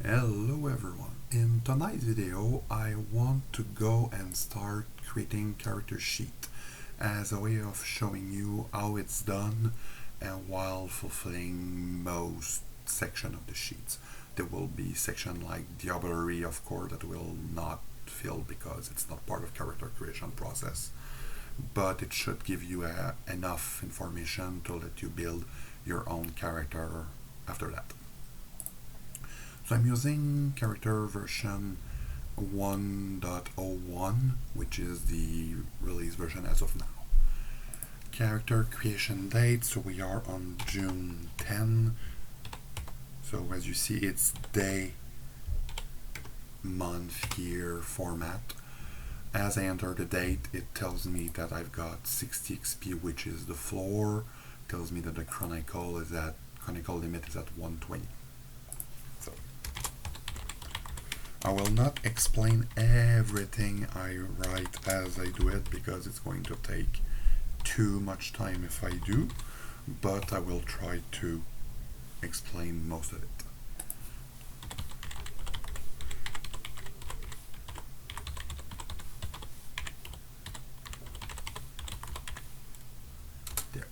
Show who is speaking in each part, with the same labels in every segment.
Speaker 1: Hello everyone. In tonight's video, I want to go and start creating character sheet as a way of showing you how it's done and while fulfilling most section of the sheets. There will be section like diablerie, of course, that will not fill because it's not part of character creation process, but it should give you enough information to let you build your own character after that. So I'm using character version 1.01, which is the release version as of now. Character creation date, so we are on June 10. So as you see, it's day, month, year format. As I enter the date, it tells me that I've got 60 XP, which is the floor. It tells me that the chronicle limit is at 120. So I will not explain everything I write as I do it because it's going to take too much time if I do, but I will try to explain most of it. There.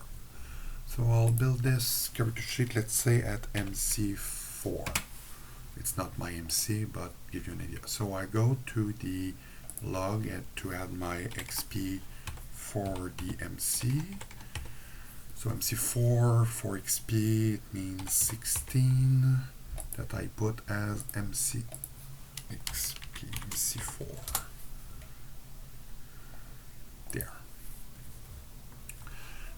Speaker 1: So I'll build this character sheet, let's say at MC4. It's not my MC, but give you an idea. So I go to the log to add my XP for the MC. So MC4 for XP, it means 16 that I put as MC XP MC4. There.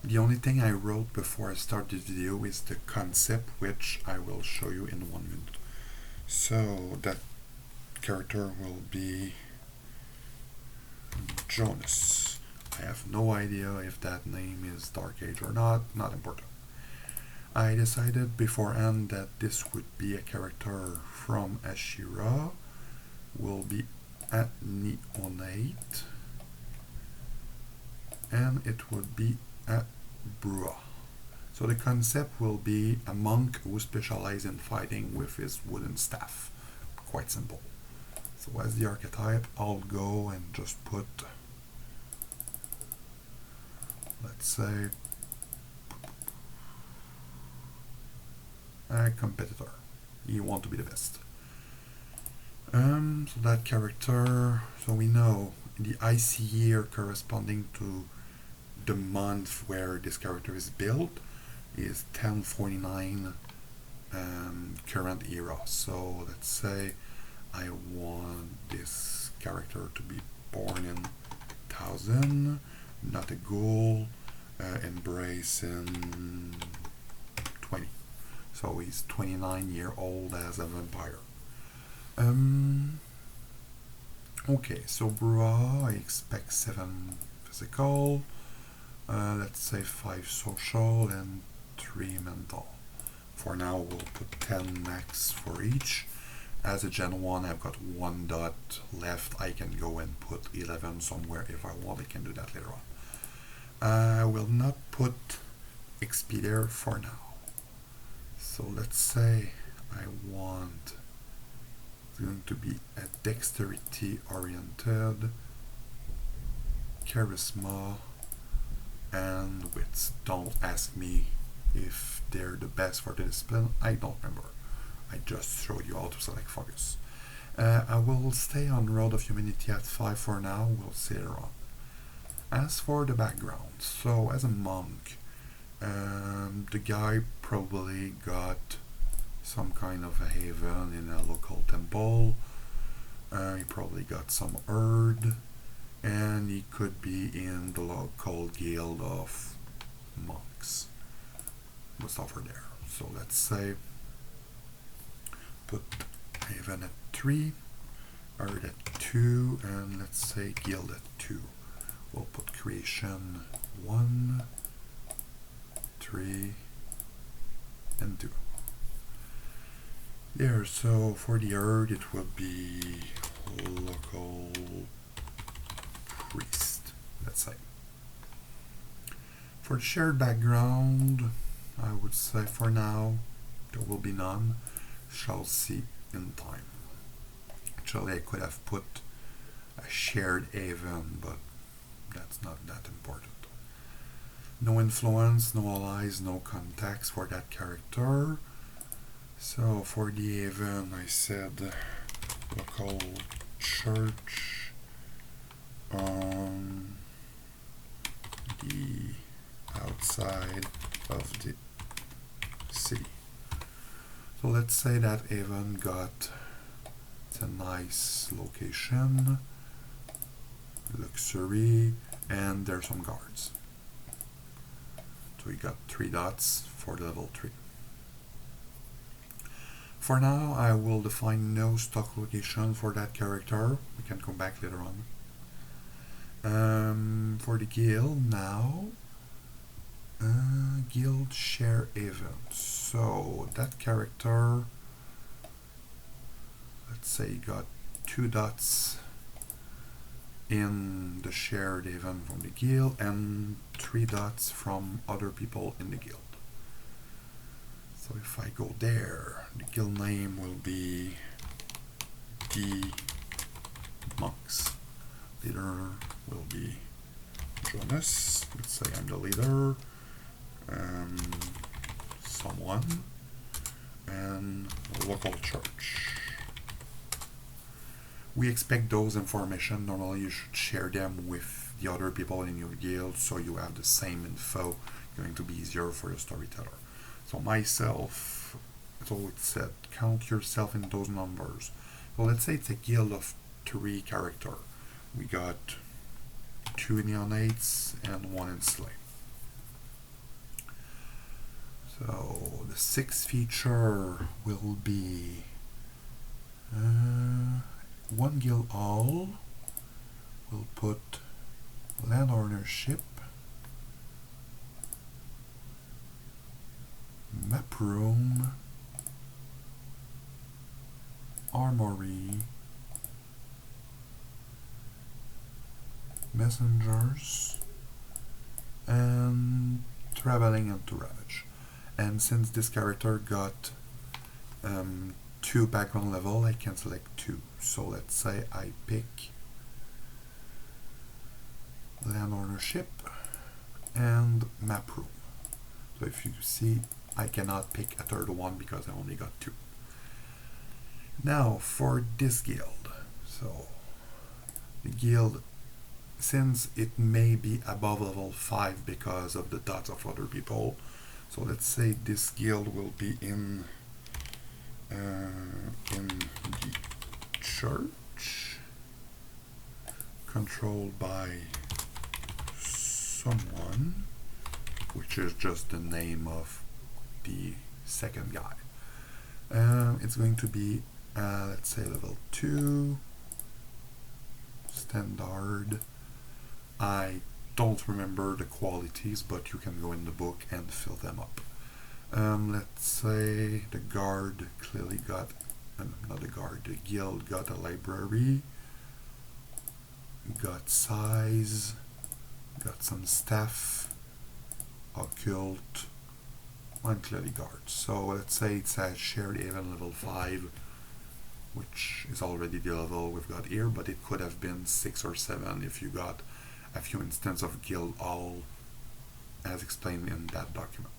Speaker 1: The only thing I wrote before I start this video is the concept, which I will show you in 1 minute. So that character will be Jonas. I have no idea if that name is Dark Age or not important. I decided beforehand that this would be a character from Ashirra, will be at Neonate, and it would be at Brujah. So the concept will be a monk who specializes in fighting with his wooden staff. Quite simple. So as the archetype, I'll go and just put, let's say, a competitor. You want to be the best. So that character, so we know the IC year corresponding to the month where this character is built is 1049 current era. So let's say I want this character to be born in 1000, not a ghoul, embrace in 20. So he's 29-year-old as a vampire. Okay, so Brujah, I expect 7 physical, let's say 5 social and 3 mental. For now we'll put 10 max for each. As a Gen 1 I've got 1 dot left. I can go and put 11 somewhere if I want. I can do that later on. I will not put XP there for now. So let's say I want it's going to be a dexterity oriented, charisma, and wits. Don't ask me if they're the best for the discipline. I don't remember. I just showed you how to select focus. I will stay on Road of Humanity at 5 for now. We'll see later on. As for the background, so as a monk, the guy probably got some kind of a haven in a local temple. He probably got some herd, and he could be in the local guild of monks. We'll stop her there. So let's say put haven at 3, herd at 2, and let's say guild at 2. We'll put creation 1, 3, and 2. There, so for the herd it will be local priest, let's say. For the shared background, I would say for now there will be none. Shall see in time. Actually, I could have put a shared haven, but that's not that important. No influence, no allies, no contacts for that character. So for the haven, I said local church on the outside of the city. So let's say that haven got a nice location, luxury, and there's some guards. So we got 3 dots for the level 3. For now, I will define no stock location for that character. We can come back later on. For the guild now, guild share event. So that character, let's say, got 2 dots in the shared event from the guild and 3 dots from other people in the guild. So if I go there, the guild name will be the monks. Leader will be Jonas. Let's say I'm the leader. Someone. And local church. We expect those information. Normally you should share them with the other people in your guild so you have the same info. Going to be easier for your storyteller. So myself, so it said count yourself in those numbers. So let's say it's a guild of 3 characters. We got 2 neonates and 1 enslaved. So the 6th feature will be 1 guild hall. We'll put land ownership, map room, armory, messengers, and traveling and to ravage. And since this character got 2 background level, I can select 2. So let's say I pick land ownership and map room. So if you see, I cannot pick a third one because I only got 2. Now for this guild. So the guild, since it may be above level 5 because of the dots of other people, so let's say this guild will be in the church, controlled by someone, which is just the name of the second guy. It's going to be let's say level 2 standard. I don't remember the qualities, but you can go in the book and fill them up. Let's say the guard clearly got, not the guard, the guild got a library, got size, got some staff, occult, and clearly guards. So let's say it's a shared haven level 5, which is already the level we've got here, but it could have been 6 or 7 if you got a few instances of guild hall as explained in that document.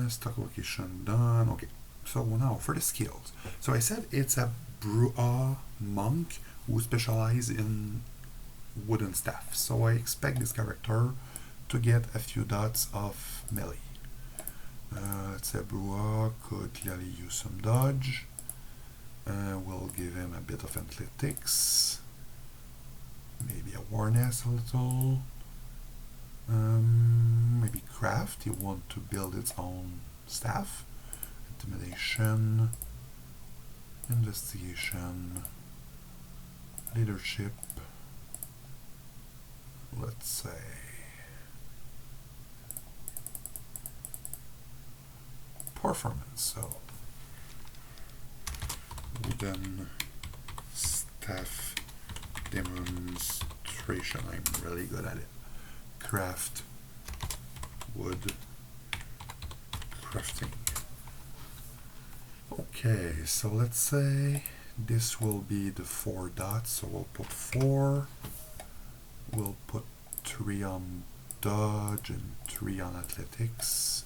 Speaker 1: Stock location done. Okay, so now for the skills. So I said it's a Brujah monk who specializes in wooden staff. So I expect this character to get a few dots of melee. Let's say Brujah could clearly use some dodge. We'll give him a bit of athletics, maybe awareness a little, maybe craft. You want to build its own staff, intimidation, investigation, leadership, let's say performance. So wooden staff demonstration, I'm really good at it. Craft, wood, crafting. Okay, so let's say this will be the 4 dots, so we'll put 4, we'll put 3 on dodge and 3 on athletics.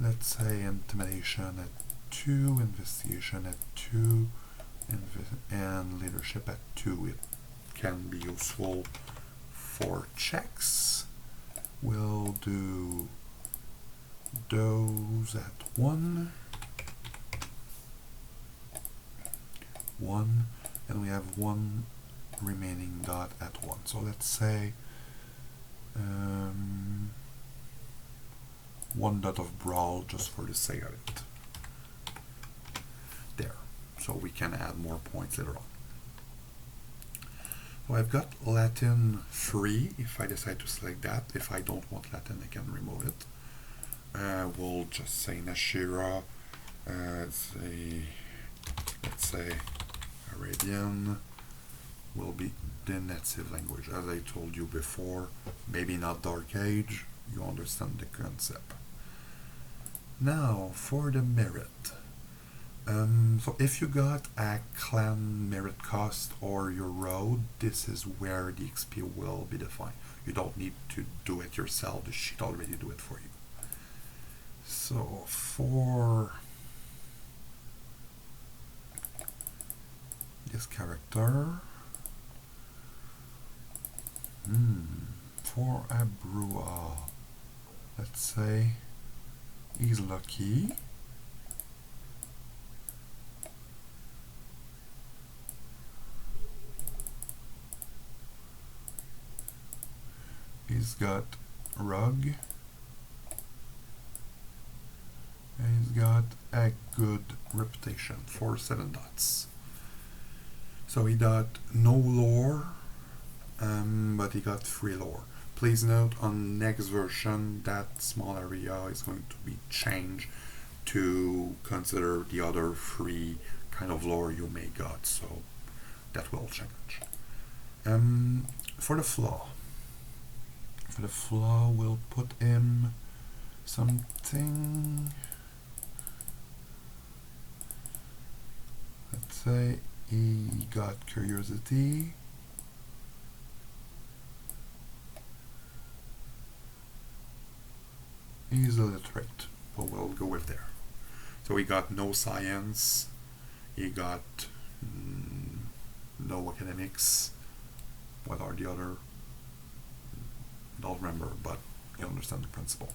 Speaker 1: Let's say intimidation at 2, investigation at 2, and leadership at 2. It can be useful for checks. We'll do those at 1, and we have 1 remaining dot at 1. So let's say 1 dot of brawl just for the sake of it. There. So we can add more points later on. So I've got Latin free if I decide to select that. If I don't want Latin, I can remove it. We'll just say Ashirra, let's say Arabian will be the native language. As I told you before, maybe not Dark Age, you understand the concept. Now for the merit. So if you got a clan merit cost or your road, this is where the XP will be defined. You don't need to do it yourself, the sheet already do it for you. So for this character, for a Brujah, let's say he's lucky. He's got rug. And he's got a good reputation for 7 dots. So he got no lore, but he got 3 lore. Please note on next version that small area is going to be changed to consider the other 3 kind of lore you may got, so that will change. For the flaw. For the flaw, we'll put him something. Let's say he got curiosity. He's illiterate, but we'll go with there. So he got no science. He got no academics. What are the other? Don't remember, but you understand the principle.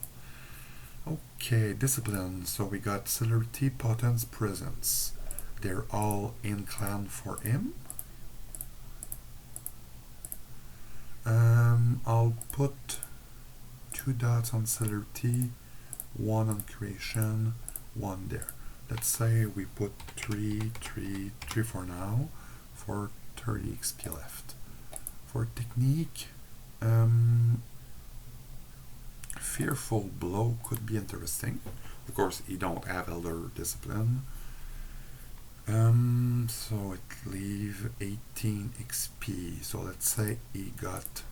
Speaker 1: Okay, discipline. So we got celerity, potence, presence. They're all in clan for him. I'll put 2 dots on celerity, 1 on creation, 1 there. Let's say we put 3 for now, for 30 XP left. For technique, fearful blow could be interesting. Of course, he don't have elder discipline. So it leave 18 XP. So let's say he got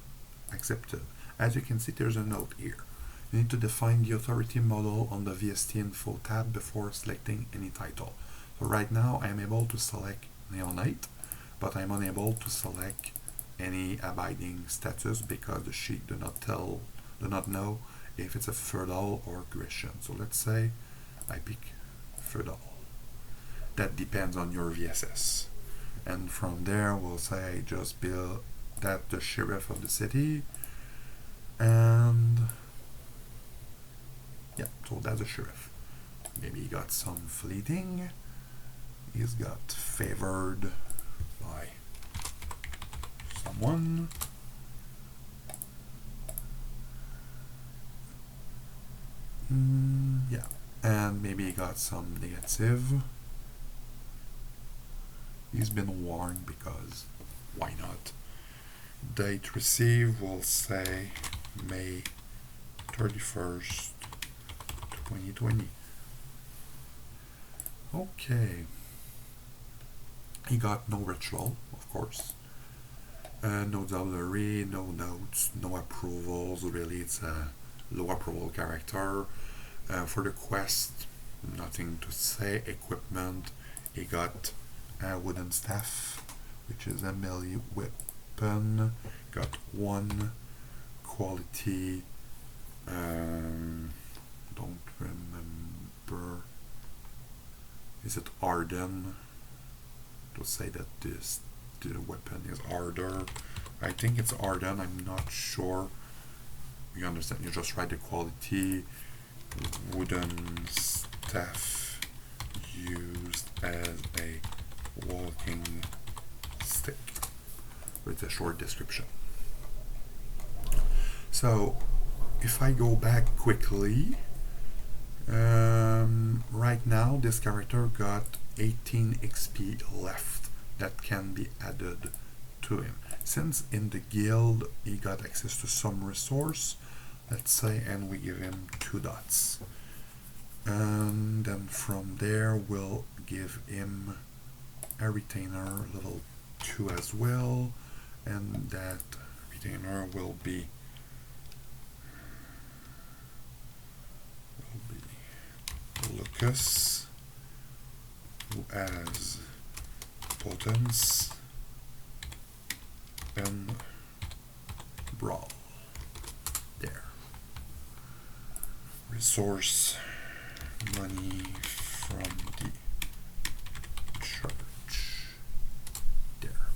Speaker 1: accepted. As you can see, there's a note here. You need to define the authority model on the VST info tab before selecting any title. So right now I am able to select Neonite, but I'm unable to select any abiding status because the sheet do not know if it's a feudal or Grecian. So let's say I pick feudal. That depends on your VSS. And from there we'll say just build that the sheriff of the city, and yeah, so that's a sheriff. Maybe he got some fleeting. He's got favored by someone. Yeah, and maybe he got some negative. He's been warned because why not? Date received, we'll say May 31st, 2020. Okay. He got no ritual, of course. No doublery, no notes, no approvals. Really, it's a low approval character. For the quest, nothing to say. Equipment, he got a wooden staff, which is a melee weapon. Got one quality, don't remember, is it Arden, to say that the weapon is harder. I think it's Arden, I'm not sure. You understand, you just write the quality. Wooden staff used as a walking stick, with a short description. So if I go back quickly, right now this character got 18 XP left that can be added to him. Since in the guild he got access to some resource, let's say, and we give him 2 dots. And then from there we'll give him a retainer level 2 as well, and that retainer will be Lucas, who has potence and brawl. There. Resource money from the church. There.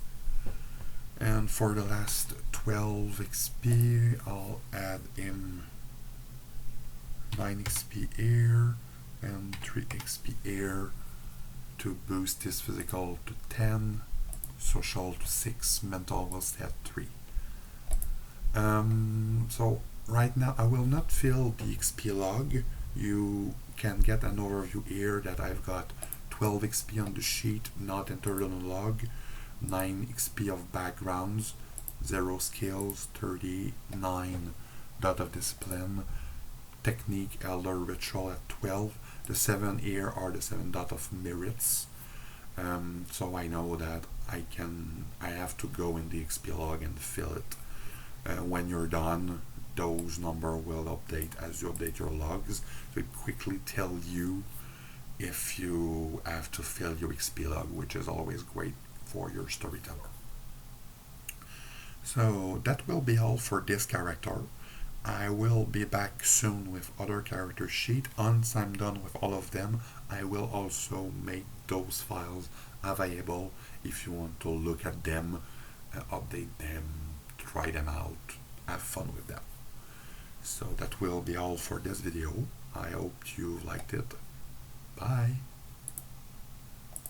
Speaker 1: And for the last 12 XP, I'll add him 9 XP here and 3 XP here to boost his physical to 10, social to 6, mental will stay at 3. So right now I will not fill the XP log. You can get an overview here that I've got 12 XP on the sheet, not entered on the log, 9 XP of backgrounds, 0 skills, 39 dot of discipline, technique, elder, ritual at 12. The 7 here are the 7 dot of merits. So I know that I have to go in the XP log and fill it. When you're done, those numbers will update as you update your logs. So it quickly tell you if you have to fill your XP log, which is always great for your storyteller. So that will be all for this character. I will be back soon with other character sheet. Once I'm done with all of them, I will also make those files available if you want to look at them, update them, try them out, have fun with them. So that will be all for this video. I hope you liked it. Bye.